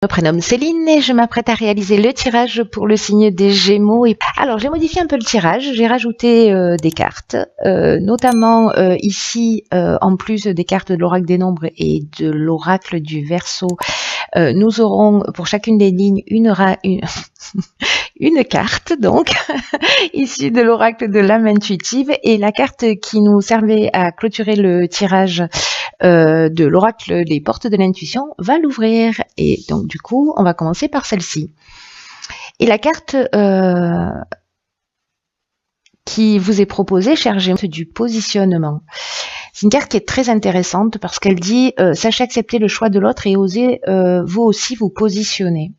Je me prénomme Céline et je m'apprête à réaliser le tirage pour le signe des Gémeaux. Alors, j'ai modifié un peu le tirage, j'ai rajouté des cartes, notamment ici, en plus des cartes de l'oracle des nombres et de l'oracle du Verseau, nous aurons pour chacune des lignes une carte, donc, issue de l'oracle de l'âme intuitive, et la carte qui nous servait à clôturer le tirage de l'oracle des portes de l'intuition va l'ouvrir. Et donc du coup, on va commencer par celle-ci. Et la carte qui vous est proposée, cher Gémeaux, c'est du positionnement. C'est une carte qui est très intéressante parce qu'elle dit sachez accepter le choix de l'autre et osez vous aussi vous positionner.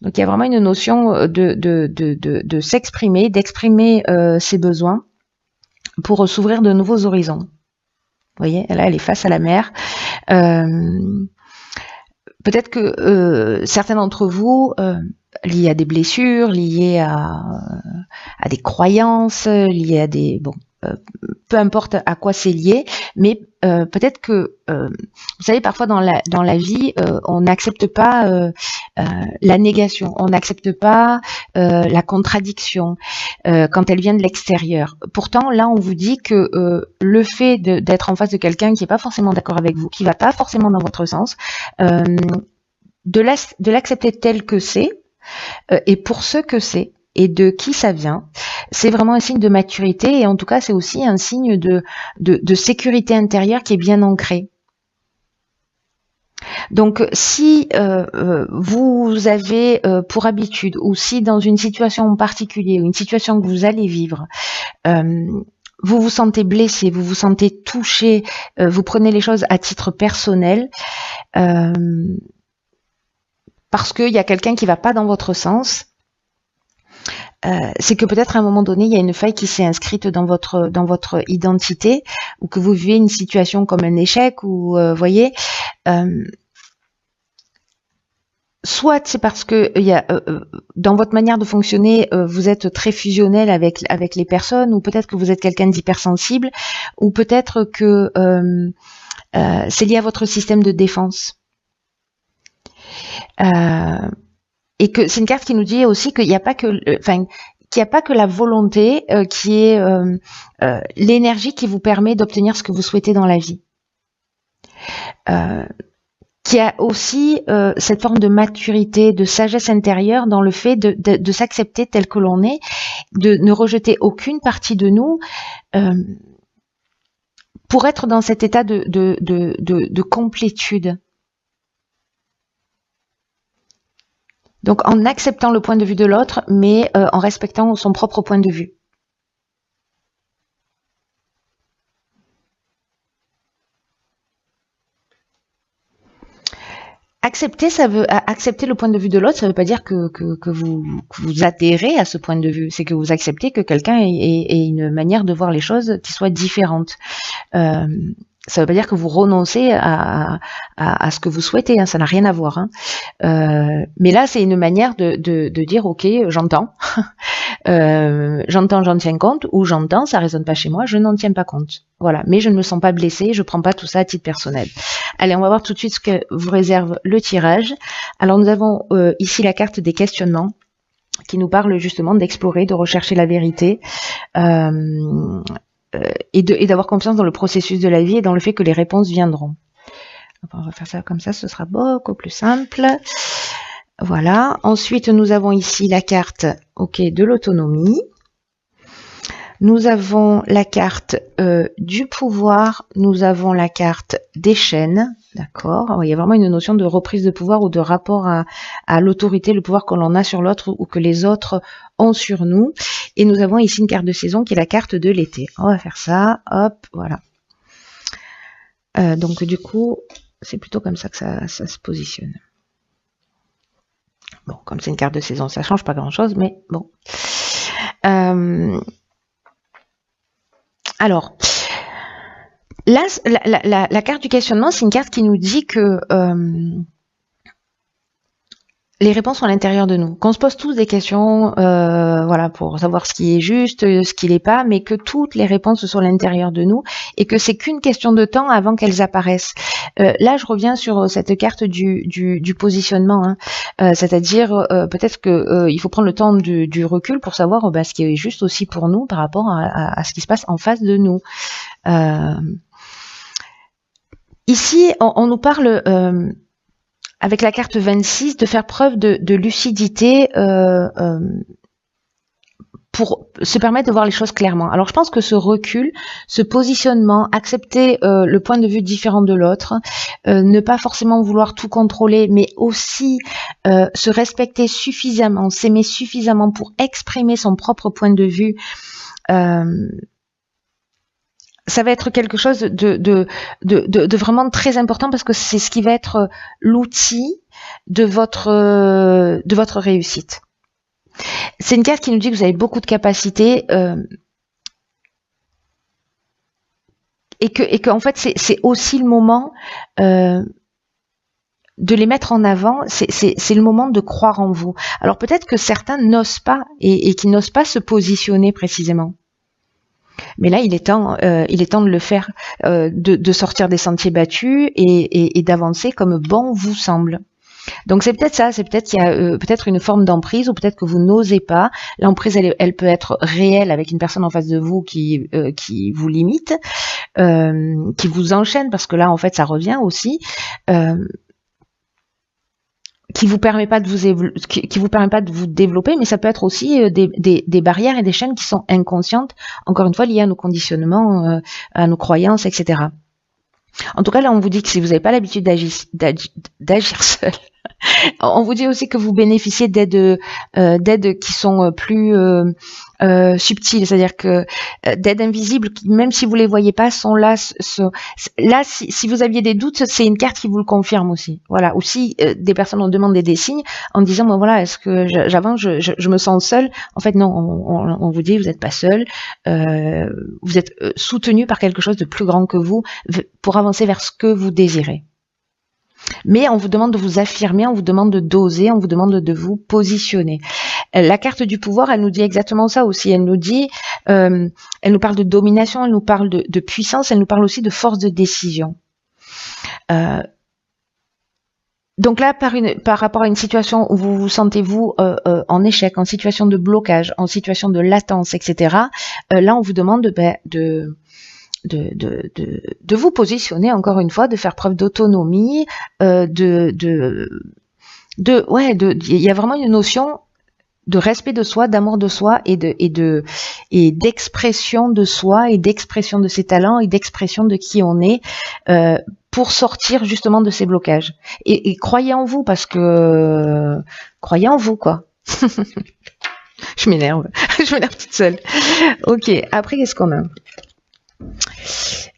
Donc il y a vraiment une notion de s'exprimer, d'exprimer ses besoins pour s'ouvrir de nouveaux horizons. Vous voyez, là, elle est face à la mer. Peut-être que certains d'entre vous, liés à des blessures, liés à des croyances, liés à des... Bon, peu importe à quoi c'est lié, mais peut-être que, vous savez, parfois dans la vie, on n'accepte pas la négation, on n'accepte pas la contradiction quand elle vient de l'extérieur. Pourtant, là, on vous dit que le fait d'être en face de quelqu'un qui n'est pas forcément d'accord avec vous, qui ne va pas forcément dans votre sens, de l'accepter tel que c'est, et pour ce que c'est, et de qui ça vient, c'est vraiment un signe de maturité, et en tout cas, c'est aussi un signe de sécurité intérieure qui est bien ancrée. Donc, si vous avez pour habitude, ou si dans une situation en particulier, ou une situation que vous allez vivre, vous vous sentez blessé, vous vous sentez touché, vous prenez les choses à titre personnel, parce qu'il y a quelqu'un qui ne va pas dans votre sens, c'est que peut-être à un moment donné, il y a une faille qui s'est inscrite dans votre identité, ou que vous vivez une situation comme un échec, ou voyez, soit c'est parce que il y a, dans votre manière de fonctionner, vous êtes très fusionnel avec les personnes, ou peut-être que vous êtes quelqu'un d'hypersensible, ou peut-être que c'est lié à votre système de défense. Et que c'est une carte qui nous dit aussi qu'il n'y a pas que, qu'il n'y a pas que la volonté qui est l'énergie qui vous permet d'obtenir ce que vous souhaitez dans la vie. Qui a aussi cette forme de maturité, de sagesse intérieure dans le fait de s'accepter tel que l'on est, de ne rejeter aucune partie de nous, pour être dans cet état de complétude. Donc en acceptant le point de vue de l'autre, mais en respectant son propre point de vue. Accepter le point de vue de l'autre, ça veut pas dire que vous adhérez à ce point de vue. C'est que vous acceptez que quelqu'un ait une manière de voir les choses qui soit différente. Ça veut pas dire que vous renoncez à ce que vous souhaitez, hein, ça n'a rien à voir. Hein. Mais là, c'est une manière de dire, ok, j'entends, j'entends, j'en tiens compte, ou j'entends, ça résonne pas chez moi, je n'en tiens pas compte. Voilà, mais je ne me sens pas blessée, je prends pas tout ça à titre personnel. Allez, on va voir tout de suite ce que vous réserve le tirage. Alors, nous avons ici la carte des questionnements, qui nous parle justement d'explorer, de rechercher la vérité, et d'avoir confiance dans le processus de la vie et dans le fait que les réponses viendront. On va faire ça comme ça, ce sera beaucoup plus simple. Voilà. Ensuite, nous avons ici la carte de l'autonomie. Nous avons la carte du pouvoir. Nous avons la carte des chaînes. D'accord. Il y a vraiment une notion de reprise de pouvoir ou de rapport à l'autorité, le pouvoir que l'on a sur l'autre ou que les autres ont sur nous. Et nous avons ici une carte de saison qui est la carte de l'été. On va faire ça. Hop, voilà. Donc du coup, c'est plutôt comme ça que ça se positionne. Bon, comme c'est une carte de saison, ça change pas grand-chose, mais bon. Alors, là, la carte du questionnement, c'est une carte qui nous dit que les réponses sont à l'intérieur de nous. Qu'on se pose tous des questions, voilà, pour savoir ce qui est juste, ce qui l'est pas, mais que toutes les réponses sont à l'intérieur de nous et que c'est qu'une question de temps avant qu'elles apparaissent. Là, je reviens sur cette carte du positionnement, hein. C'est-à-dire peut-être que il faut prendre le temps du recul pour savoir ce qui est juste aussi pour nous par rapport à ce qui se passe en face de nous. Ici, on nous parle avec la carte 26, de faire preuve de lucidité pour se permettre de voir les choses clairement. Alors je pense que ce recul, ce positionnement, accepter le point de vue différent de l'autre, ne pas forcément vouloir tout contrôler, mais aussi se respecter suffisamment, s'aimer suffisamment pour exprimer son propre point de vue, ça va être quelque chose de vraiment très important parce que c'est ce qui va être l'outil de votre réussite. C'est une carte qui nous dit que vous avez beaucoup de capacités et que en fait c'est aussi le moment de les mettre en avant. C'est le moment de croire en vous. Alors peut-être que certains n'osent pas et qui n'osent pas se positionner précisément. Mais là, il est temps de le faire, de sortir des sentiers battus et d'avancer comme bon vous semble. Donc c'est peut-être ça, c'est peut-être qu'il y a peut-être une forme d'emprise ou peut-être que vous n'osez pas. L'emprise, elle peut être réelle avec une personne en face de vous qui vous limite, qui vous enchaîne parce que là, en fait, ça revient aussi. Qui vous permet pas de vous développer, mais ça peut être aussi des barrières et des chaînes qui sont inconscientes, encore une fois liées à nos conditionnements, à nos croyances, etc. En tout cas, là, on vous dit que si vous n'avez pas l'habitude d'agir seul, on vous dit aussi que vous bénéficiez d'aides qui sont plus subtiles, c'est-à-dire que d'aides invisibles, même si vous les voyez pas, sont là. Là, si vous aviez des doutes, c'est une carte qui vous le confirme aussi. Voilà. Aussi, des personnes ont demandé des signes en disant, bon voilà, est-ce que j'avance, je me sens seule. En fait, non, on vous dit, vous n'êtes pas seul. Vous êtes soutenu par quelque chose de plus grand que vous pour avancer vers ce que vous désirez. Mais on vous demande de vous affirmer, on vous demande de doser, on vous demande de vous positionner. La carte du pouvoir, elle nous dit exactement ça aussi. Elle nous dit, elle nous parle de domination, elle nous parle de puissance, elle nous parle aussi de force de décision. Donc là, par rapport à une situation où vous vous sentez vous en échec, en situation de blocage, en situation de latence, etc. Là, on vous demande de vous positionner encore une fois, de faire preuve d'autonomie, il y a vraiment une notion de respect de soi, d'amour de soi et d'expression de soi et d'expression de ses talents et d'expression de qui on est pour sortir justement de ces blocages. Et croyez en vous parce que croyez en vous quoi. Je m'énerve toute seule. Ok, après qu'est-ce qu'on a?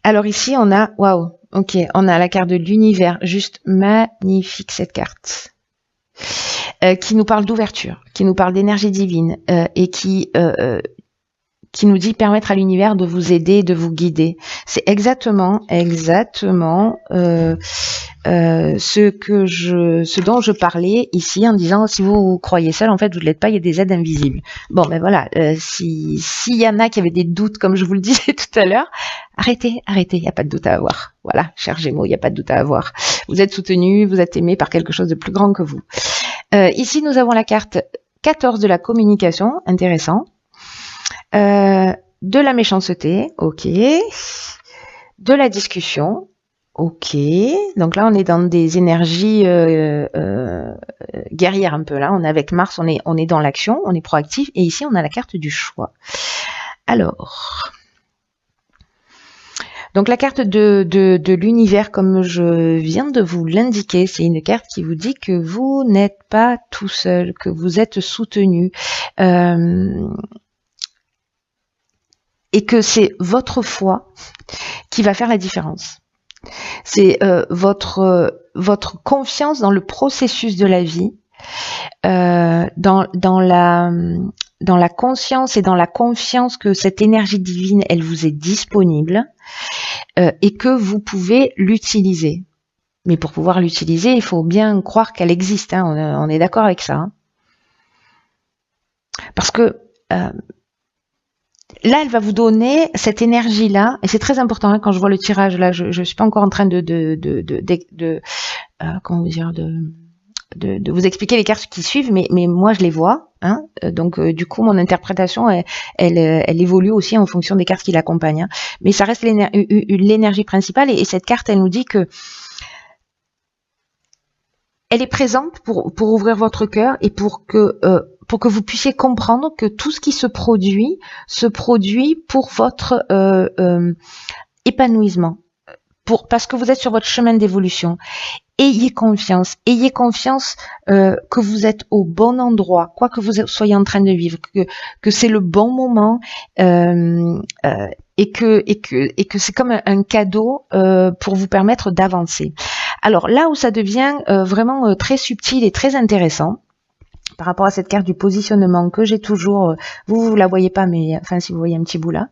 Alors ici, on a, waouh, ok, on a la carte de l'univers, juste magnifique cette carte, qui nous parle d'ouverture, qui nous parle d'énergie divine et qui nous dit permettre à l'univers de vous aider, de vous guider. C'est exactement ce dont je parlais ici en disant si vous croyez seul, en fait, vous ne l'êtes pas, il y a des aides invisibles. Bon, ben voilà, s'il y en a qui avaient des doutes, comme je vous le disais tout à l'heure, arrêtez, il n'y a pas de doute à avoir. Voilà, cher Gémeaux, il n'y a pas de doute à avoir. Vous êtes soutenu, vous êtes aimé par quelque chose de plus grand que vous. Ici, nous avons la carte 14 de la communication, intéressant. De la méchanceté, ok. De la discussion, ok. Donc là, on est dans des énergies guerrières un peu. Là, on est avec Mars, on est dans l'action, on est proactif. Et ici, on a la carte du choix. Alors, donc la carte de l'univers, comme je viens de vous l'indiquer, c'est une carte qui vous dit que vous n'êtes pas tout seul, que vous êtes soutenu. Et que c'est votre foi qui va faire la différence. C'est votre confiance dans le processus de la vie, dans la conscience et dans la confiance que cette énergie divine, elle vous est disponible et que vous pouvez l'utiliser. Mais pour pouvoir l'utiliser, il faut bien croire qu'elle existe, hein, on est d'accord avec ça. Hein. Parce que là, elle va vous donner cette énergie-là, et c'est très important hein, quand je vois le tirage. Là, je suis pas encore en train comment vous dire, de vous expliquer les cartes qui suivent, mais moi je les vois. Hein, donc du coup, mon interprétation, elle évolue aussi en fonction des cartes qui l'accompagnent. Hein. Mais ça reste l'énergie principale, et cette carte, elle nous dit que elle est présente pour ouvrir votre cœur et pour que vous puissiez comprendre que tout ce qui se produit pour votre épanouissement, parce que vous êtes sur votre chemin d'évolution. Ayez confiance que vous êtes au bon endroit, quoi que vous soyez en train de vivre, que c'est le bon moment et que c'est comme un cadeau pour vous permettre d'avancer. Alors là où ça devient vraiment très subtil et très intéressant, par rapport à cette carte du positionnement que j'ai toujours, vous la voyez pas, mais enfin si vous voyez un petit bout là,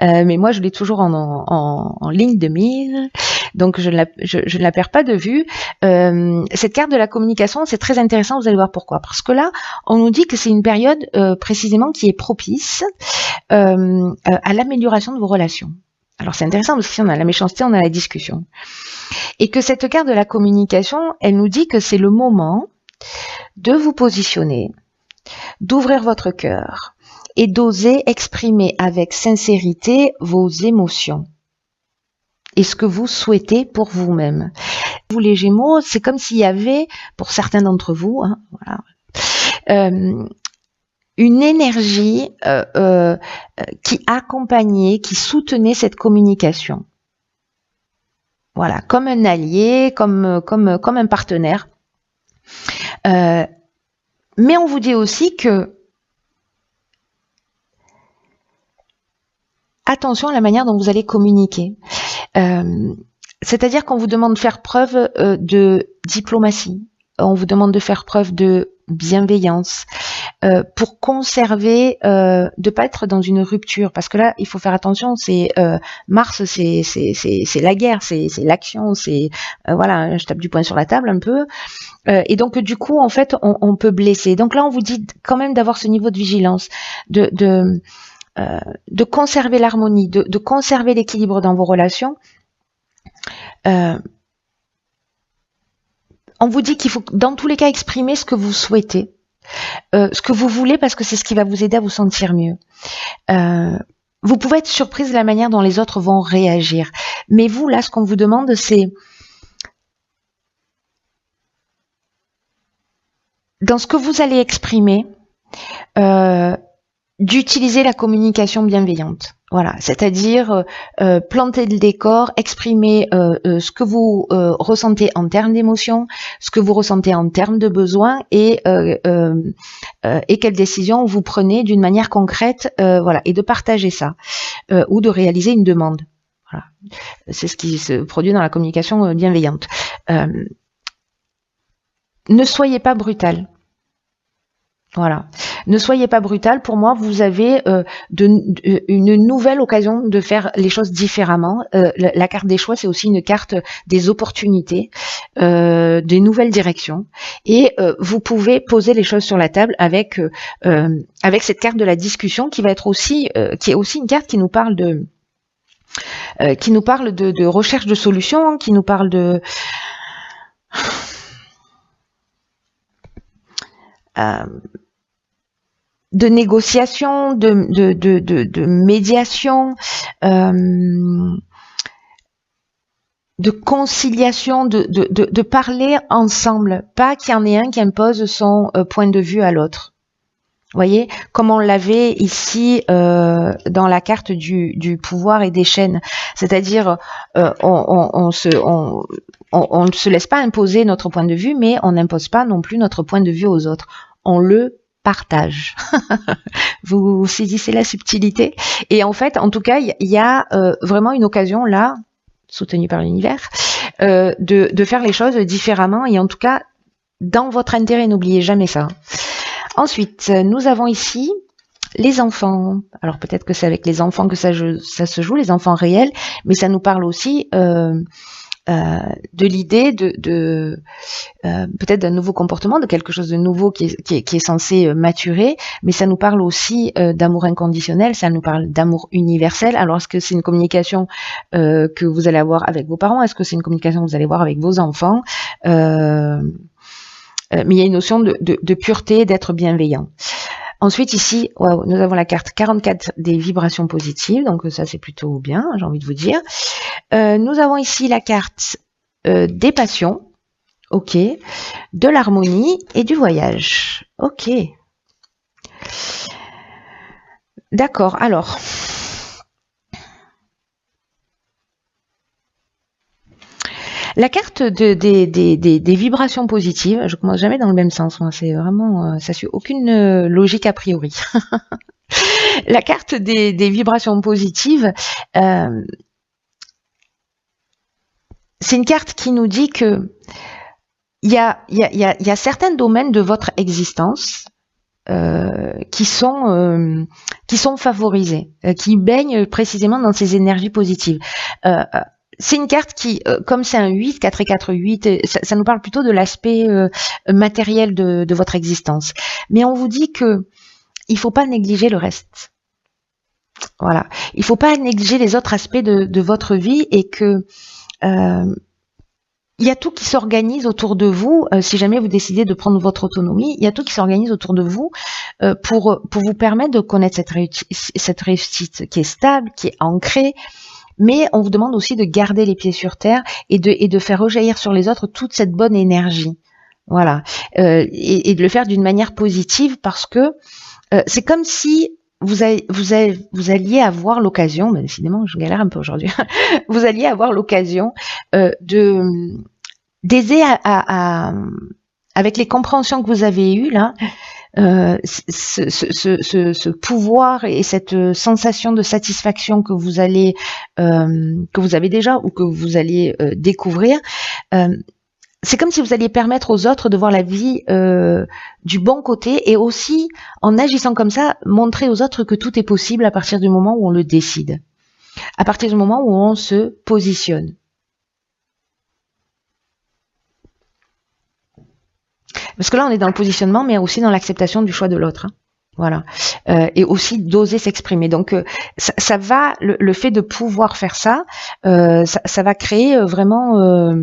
mais moi je l'ai toujours en ligne de mire, donc je ne la perds pas de vue. Cette carte de la communication, c'est très intéressant, vous allez voir pourquoi. Parce que là, on nous dit que c'est une période précisément qui est propice à l'amélioration de vos relations. Alors c'est intéressant parce que si on a la méchanceté, on a la discussion. Et que cette carte de la communication, elle nous dit que c'est le moment de vous positionner, d'ouvrir votre cœur et d'oser exprimer avec sincérité vos émotions et ce que vous souhaitez pour vous-même. Vous les Gémeaux, c'est comme s'il y avait, pour certains d'entre vous, hein, voilà, une énergie qui accompagnait, qui soutenait cette communication. Voilà, comme un allié, comme un partenaire. Mais on vous dit aussi que attention à la manière dont vous allez communiquer. C'est-à-dire qu'on vous demande de faire preuve de diplomatie, on vous demande de faire preuve de bienveillance pour conserver, de pas être dans une rupture, parce que là il faut faire attention. C'est Mars, c'est la guerre, c'est l'action, c'est voilà, je tape du poing sur la table un peu, et donc du coup en fait on peut blesser. Donc là on vous dit quand même d'avoir ce niveau de vigilance, de conserver l'harmonie, de conserver l'équilibre dans vos relations. On vous dit qu'il faut dans tous les cas exprimer ce que vous souhaitez, ce que vous voulez, parce que c'est ce qui va vous aider à vous sentir mieux. Vous pouvez être surprise de la manière dont les autres vont réagir. Mais vous, là, ce qu'on vous demande, c'est dans ce que vous allez exprimer, d'utiliser la communication bienveillante. Voilà, c'est-à-dire planter le décor, exprimer ce que vous ressentez en termes d'émotions, ce que vous ressentez en termes de besoins, et quelles décisions vous prenez d'une manière concrète, voilà, et de partager ça, ou de réaliser une demande. Voilà, c'est ce qui se produit dans la communication bienveillante. Ne soyez pas brutal. Voilà. Ne soyez pas brutal. Pour moi, vous avez une nouvelle occasion de faire les choses différemment. La carte des choix, c'est aussi une carte des opportunités, des nouvelles directions. Et vous pouvez poser les choses sur la table avec cette carte de la discussion qui va être aussi, qui est aussi une carte qui nous parle de recherche de solutions, qui nous parle de négociation, de médiation, de conciliation, de parler ensemble, pas qu'il y en ait un qui impose son point de vue à l'autre. Vous voyez, comme on l'avait ici dans la carte du pouvoir et des chaînes, c'est-à-dire on ne se laisse pas imposer notre point de vue, mais on n'impose pas non plus notre point de vue aux autres. On le partage. Vous saisissez la subtilité. Et en fait, en tout cas, il y a vraiment une occasion là, soutenue par l'univers, de faire les choses différemment, et en tout cas dans votre intérêt. N'oubliez jamais ça. Ensuite, nous avons ici les enfants. Alors peut-être que c'est avec les enfants que ça se joue, les enfants réels, mais ça nous parle aussi de l'idée de peut-être d'un nouveau comportement, de quelque chose de nouveau qui est censé maturer, mais ça nous parle aussi d'amour inconditionnel, ça nous parle d'amour universel. Alors est-ce que c'est une communication que vous allez avoir avec vos parents? Est-ce que c'est une communication que vous allez avoir avec vos enfants? Mais il y a une notion de pureté, d'être bienveillant. Ensuite, ici, wow, nous avons la carte 44 des vibrations positives, donc ça c'est plutôt bien, j'ai envie de vous dire. Nous avons ici la carte des passions, ok, de l'harmonie et du voyage, ok. D'accord, alors... La carte des vibrations positives, je commence jamais dans le même sens, moi, c'est vraiment, ça suit aucune logique a priori. La carte des vibrations positives, c'est une carte qui nous dit que il y a certains domaines de votre existence qui sont favorisés, qui baignent précisément dans ces énergies positives. C'est une carte qui, comme c'est un 8, 4 et 4, 8, ça nous parle plutôt de l'aspect matériel de votre existence. Mais on vous dit que il faut pas négliger le reste. Voilà. Il faut pas négliger les autres aspects de votre vie et que il y a tout qui s'organise autour de vous. Si jamais vous décidez de prendre votre autonomie, il y a tout qui s'organise autour de vous pour vous permettre de connaître cette réussite qui est stable, qui est ancrée. Mais on vous demande aussi de garder les pieds sur terre et de faire rejaillir sur les autres toute cette bonne énergie. Voilà. Et de le faire d'une manière positive parce que c'est comme si vous alliez avoir l'occasion, mais décidément je galère un peu aujourd'hui, vous alliez avoir l'occasion d'aider avec les compréhensions que vous avez eues là, ce pouvoir et cette sensation de satisfaction que vous avez déjà ou que vous allez découvrir, c'est comme si vous alliez permettre aux autres de voir la vie du bon côté et aussi, en agissant comme ça, montrer aux autres que tout est possible à partir du moment où on le décide, à partir du moment où on se positionne. Parce que là, on est dans le positionnement, mais aussi dans l'acceptation du choix de l'autre. Hein. Voilà. Et aussi d'oser s'exprimer. Donc, ça va, le fait de pouvoir faire ça, ça va créer vraiment...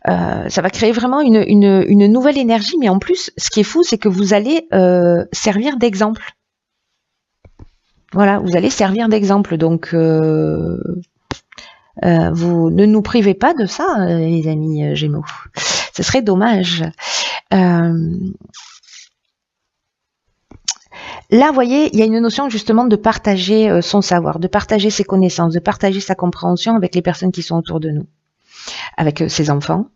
ça va créer vraiment une nouvelle énergie, mais en plus, ce qui est fou, c'est que vous allez servir d'exemple. Voilà, vous allez servir d'exemple. Donc, vous ne nous privez pas de ça, les amis Gémeaux. Ce serait dommage. Là, vous voyez, il y a une notion justement de partager son savoir, de partager ses connaissances, de partager sa compréhension avec les personnes qui sont autour de nous, avec ses enfants.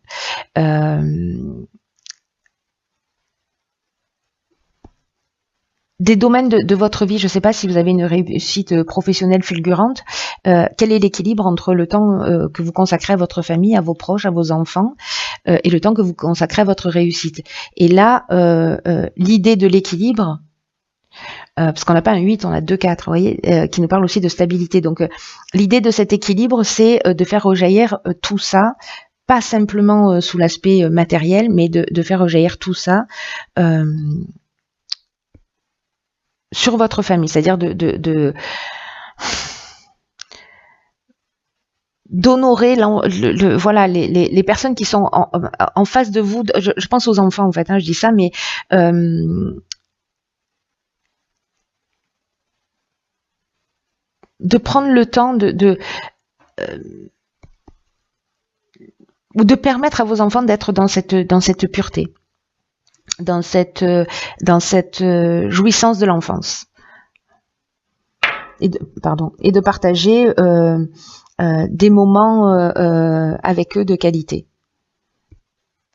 Des domaines de votre vie, je ne sais pas si vous avez une réussite professionnelle fulgurante, quel est l'équilibre entre le temps que vous consacrez à votre famille, à vos proches, à vos enfants, et le temps que vous consacrez à votre réussite. Et là, l'idée de l'équilibre, parce qu'on n'a pas un 8, on a 2, 4, vous voyez, qui nous parle aussi de stabilité. Donc, l'idée de cet équilibre, c'est de faire rejaillir tout ça, pas simplement sous l'aspect matériel, mais de faire rejaillir tout ça sur votre famille, c'est-à-dire d'honorer voilà les personnes qui sont en face de vous. Je pense aux enfants en fait, hein, je dis ça, mais de prendre le temps ou de permettre à vos enfants d'être dans cette pureté, dans cette jouissance de l'enfance, et de partager des moments avec eux de qualité.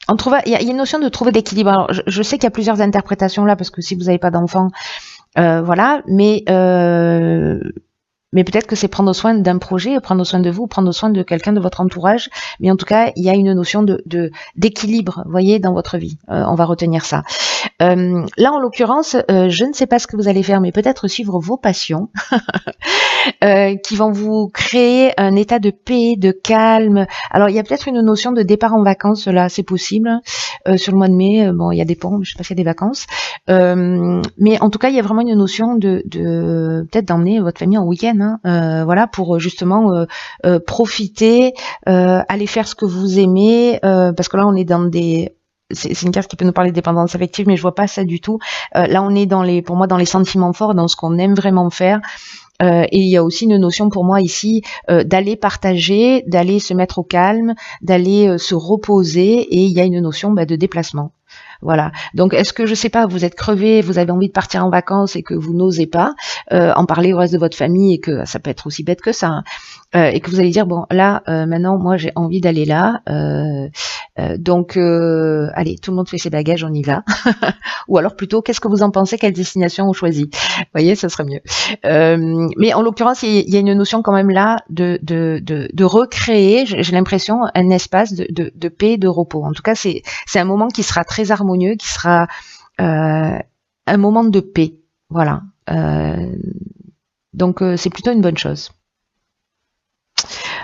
Il y a une notion de trouver d'équilibre. Alors, je sais qu'il y a plusieurs interprétations là, parce que si vous n'avez pas d'enfants, voilà, mais peut-être que c'est prendre soin d'un projet, prendre soin de vous, prendre soin de quelqu'un de votre entourage. Mais en tout cas, il y a une notion d'équilibre, vous voyez, dans votre vie. On va retenir ça. Là, en l'occurrence, je ne sais pas ce que vous allez faire, mais peut-être suivre vos passions. qui vont vous créer un état de paix, de calme. Alors il y a peut-être une notion de départ en vacances, là c'est possible. Sur le mois de mai, bon il y a des ponts, je sais pas s'il y a des vacances. Mais en tout cas il y a vraiment une notion de peut-être d'emmener votre famille en week-end, hein, voilà, pour justement profiter, aller faire ce que vous aimez, parce que là on est dans des c'est une carte qui peut nous parler de dépendance affective, mais je vois pas ça du tout. Là, on est pour moi, dans les sentiments forts, dans ce qu'on aime vraiment faire. Et il y a aussi une notion pour moi ici d'aller partager, d'aller se mettre au calme, d'aller se reposer. Et il y a une notion de déplacement. Voilà. Donc, est-ce que, je sais pas, vous êtes crevé, vous avez envie de partir en vacances et que vous n'osez pas en parler au reste de votre famille, et que ça peut être aussi bête que ça, hein, et que vous allez dire, bon, là, maintenant, moi, j'ai envie d'aller là. Donc, allez, tout le monde fait ses bagages, on y va. Ou alors plutôt, qu'est-ce que vous en pensez? Quelle destination on choisit? Vous voyez, ça serait mieux. Mais en l'occurrence, il y a une notion quand même là de recréer, j'ai l'impression, un espace de paix et de repos. En tout cas, c'est un moment qui sera très harmonieux, qui sera un moment de paix. Voilà. Donc, c'est plutôt une bonne chose.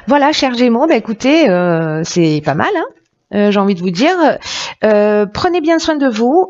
Voilà, cher Gémeaux, bah écoutez, c'est pas mal, hein, j'ai envie de vous dire. Prenez bien soin de vous.